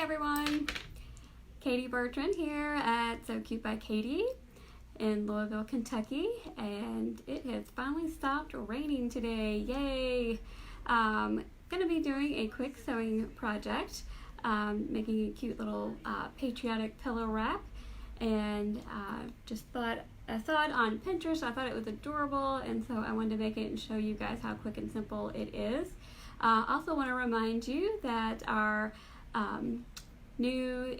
Hey everyone, Katie Bertrand here at So Cute by Katie in Louisville, Kentucky, and it has finally stopped raining today. Yay! Gonna be doing a quick sewing project, making a cute little patriotic pillow wrap, and just thought I saw it on Pinterest. I thought it was adorable, and so I wanted to make it and show you guys how quick and simple it is. Also want to remind you that our new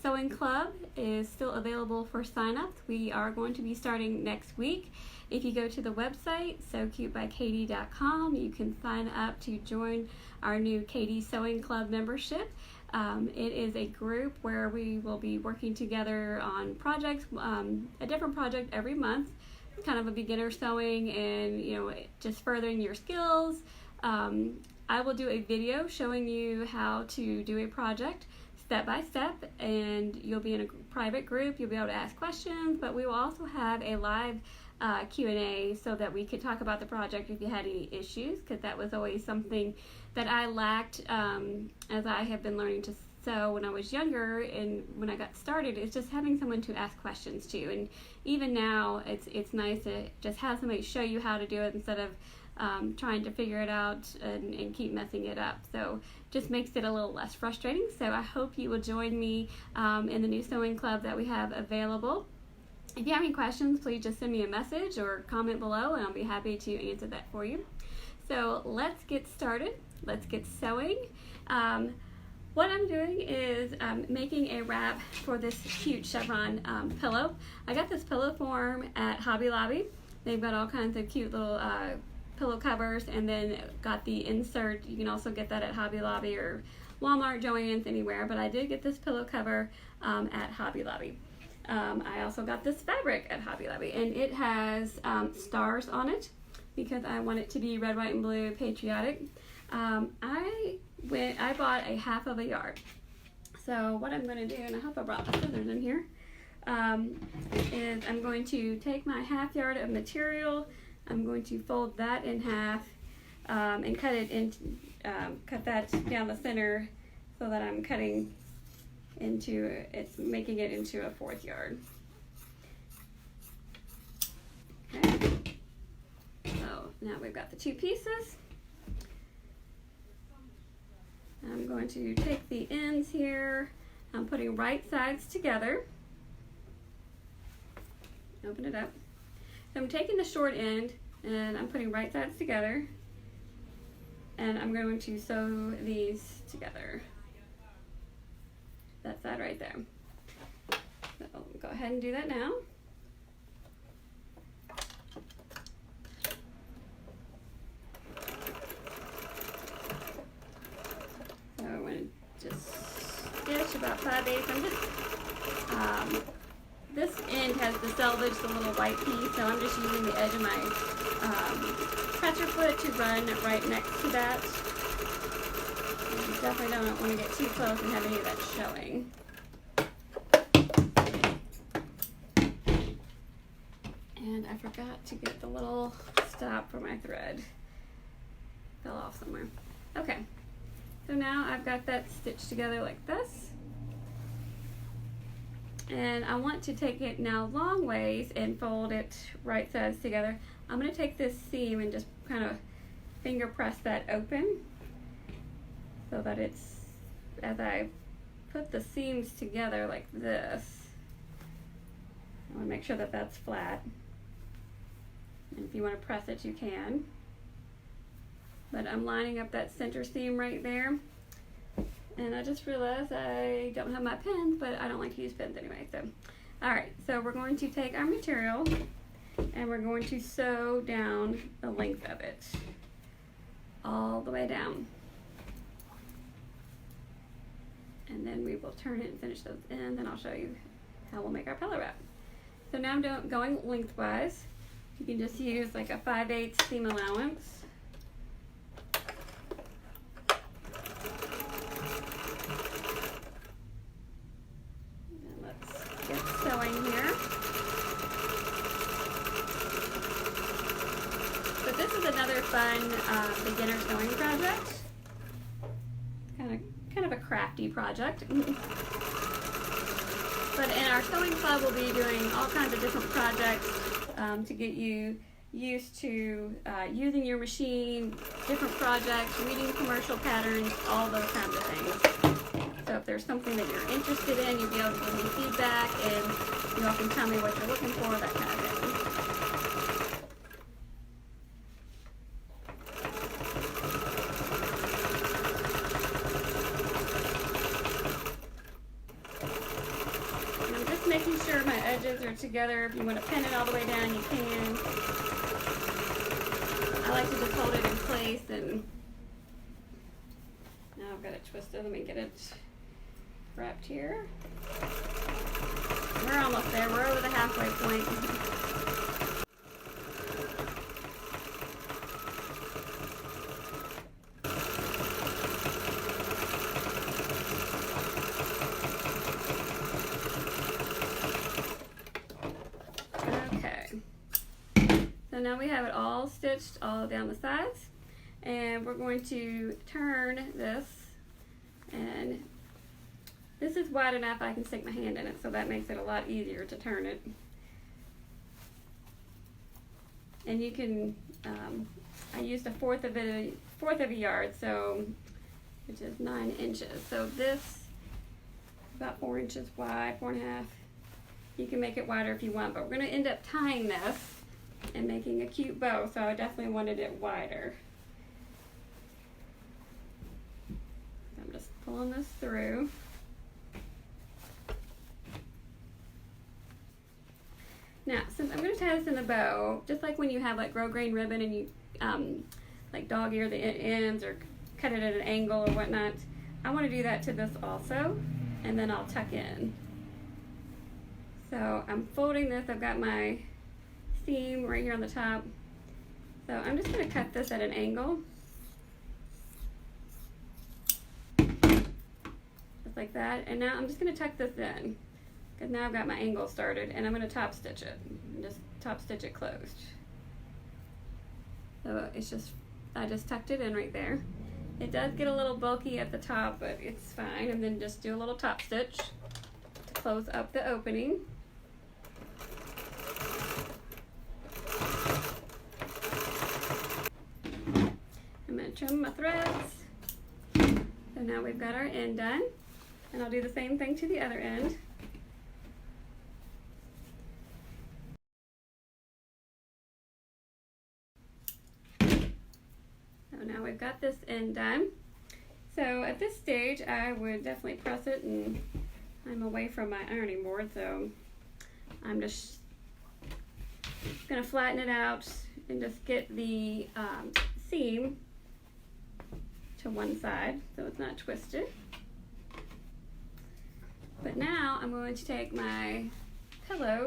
sewing club is still available for sign-ups. We are going to be starting next week. If you go to the website sewcutebykatie.com, you can sign up to join our new Katie Sewing Club membership. It is a group where we will be working together on projects, a different project every month, kind of a beginner sewing and just furthering your skills. I will do a video showing you how to do a project step by step, and you'll be in a private group. You'll be able to ask questions, but we will also have a live Q&A so that we could talk about the project if you had any issues, because that was always something that I lacked as I have been learning to sew when I was younger, and when I got started, it's just having someone to ask questions to. And even now, it's nice to just have somebody show you how to do it instead of trying to figure it out and keep messing it up. So just makes it a little less frustrating. So I hope you will join me in the new sewing club that we have available. If you have any questions, please just send me a message or comment below, and I'll be happy to answer that for you. So let's get started. Let's get sewing. What I'm doing is making a wrap for this cute chevron pillow. I got this pillow form at Hobby Lobby. They've got all kinds of cute little pillow covers, and then got the insert. You can also get that at Hobby Lobby or Walmart, Joann's, anywhere, but I did get this pillow cover at Hobby Lobby. I also got this fabric at Hobby Lobby, and it has stars on it because I want it to be red, white, and blue patriotic. I bought a half of a yard. So what I'm going to do, and I hope I brought my scissors in here, is I'm going to take my half yard of material. I'm going to fold that in half and cut that down the center so that I'm cutting into it's making it into a fourth yard. Okay. So now we've got the two pieces. I'm going to take the ends here. I'm putting right sides together. Open it up. So I'm taking the short end and I'm putting right sides together, and I'm going to sew these together. That side right there. So I'll go ahead and do that now. So I'm going to just stitch about 5/8. I'm just this end has the selvage, the little white piece, so I'm just using the edge of my presser foot to run right next to that. You definitely don't want to get too close and have any of that showing. And I forgot to get the little stop for my thread. Fell off somewhere. Okay, so now I've got that stitched together like this. And I want to take it now long ways and fold it right sides together. I'm going to take this seam and just kind of finger press that open so that it's, as I put the seams together like this, I want to make sure that that's flat. And if you want to press it, you can. But I'm lining up that center seam right there. And I just realized I don't have my pins, but I don't like to use pins anyway. So, all right, so we're going to take our material and we're going to sew down the length of it, all the way down. And then we will turn it and finish those ends, and I'll show you how we'll make our pillow wrap. So now I'm going lengthwise. You can just use like a 5/8 seam allowance. Another fun beginner sewing project. Kind of a crafty project. But in our sewing club, we'll be doing all kinds of different projects to get you used to using your machine, different projects, reading commercial patterns, all those kinds of things. So if there's something that you're interested in, you'll be able to give me feedback, and you all can tell me what you're looking for, that kind of thing. Making sure my edges are together. If you want to pin it all the way down, you can. I like to just hold it in place, and now I've got it twisted. Let me get it wrapped here. We're almost there. We're over the halfway point. So now we have it all stitched all down the sides, and we're going to turn this, and this is wide enough I can stick my hand in it, so that makes it a lot easier to turn it. And you can, I used a fourth of a yard, so which is 9 inches. So this about 4 inches wide, 4.5. You can make it wider if you want, but we're going to end up tying this and making a cute bow, so I definitely wanted it wider. I'm just pulling this through. Now, since I'm going to tie this in the bow, just like when you have like grosgrain ribbon and you like dog ear the ends or cut it at an angle or whatnot, I want to do that to this also, and then I'll tuck in. So I'm folding this. I've got my seam right here on the top. So I'm just going to cut this at an angle. Just like that. And now I'm just going to tuck this in, because now I've got my angle started, and I'm going to top stitch it. And just top stitch it closed. So it's just, I just tucked it in right there. It does get a little bulky at the top, but it's fine. And then just do a little top stitch to close up the opening. I'm going to trim my threads. So now we've got our end done, and I'll do the same thing to the other end. So now we've got this end done. So at this stage I would definitely press it, and I'm away from my ironing board, so I'm just going to flatten it out and just get the seam to one side so it's not twisted. But now I'm going to take my pillow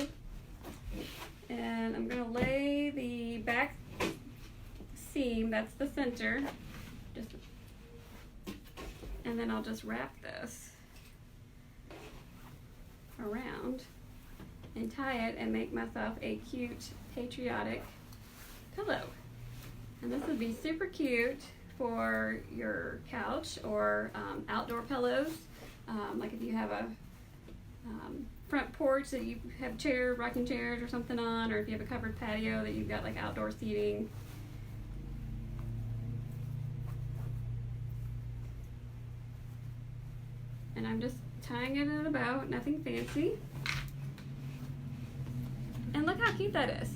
and I'm going to lay the back seam, that's the center, and then I'll just wrap this around and tie it and make myself a cute patriotic pillow. And this would be super cute for your couch or outdoor pillows. Like if you have a front porch that you have chairs, rocking chairs or something on, or if you have a covered patio that you've got like outdoor seating. And I'm just tying it in a bow, nothing fancy. And look how cute that is.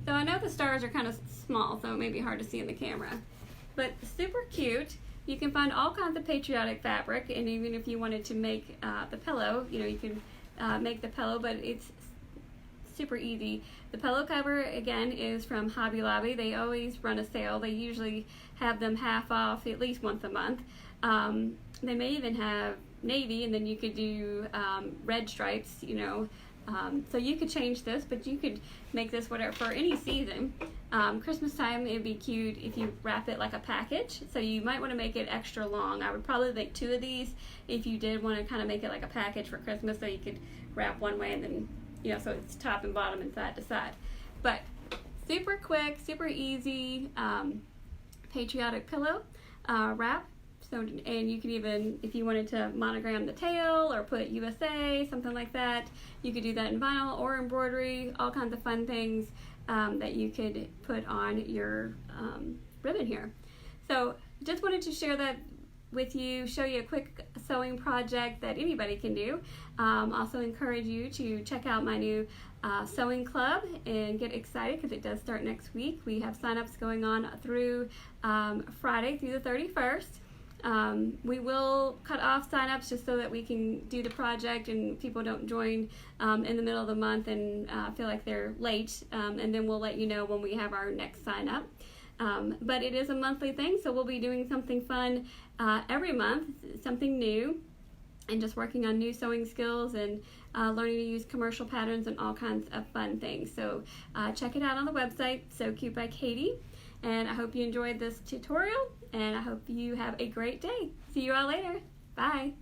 So I know the stars are kind of small, so it may be hard to see in the camera, but super cute. You can find all kinds of patriotic fabric, and even if you wanted to make the pillow, you know, you can make the pillow, but it's super easy. The pillow cover, again, is from Hobby Lobby. They always run a sale. They usually have them half off at least once a month. They may even have navy, and then you could do red stripes, you know. So you could change this, but you could make this whatever for any season. Christmas time, it'd be cute if you wrap it like a package. So you might want to make it extra long. I would probably make 2 of these if you did want to kind of make it like a package for Christmas, so you could wrap one way and then, you know, so it's top and bottom and side to side. But super quick, super easy patriotic pillow wrap. So, and you could even, if you wanted to monogram the tail or put USA, something like that, you could do that in vinyl or embroidery, all kinds of fun things that you could put on your ribbon here. So just wanted to share that with you, show you a quick sewing project that anybody can do. Also encourage you to check out my new sewing club and get excited because it does start next week. We have signups going on through Friday through the 31st. We will cut off signups just so that we can do the project and people don't join in the middle of the month and feel like they're late, and then we'll let you know when we have our next sign up. But it is a monthly thing, so we'll be doing something fun every month, something new, and just working on new sewing skills and learning to use commercial patterns and all kinds of fun things. So check it out on the website, Sew Cute by Katie. And I hope you enjoyed this tutorial, and I hope you have a great day. See you all later. Bye.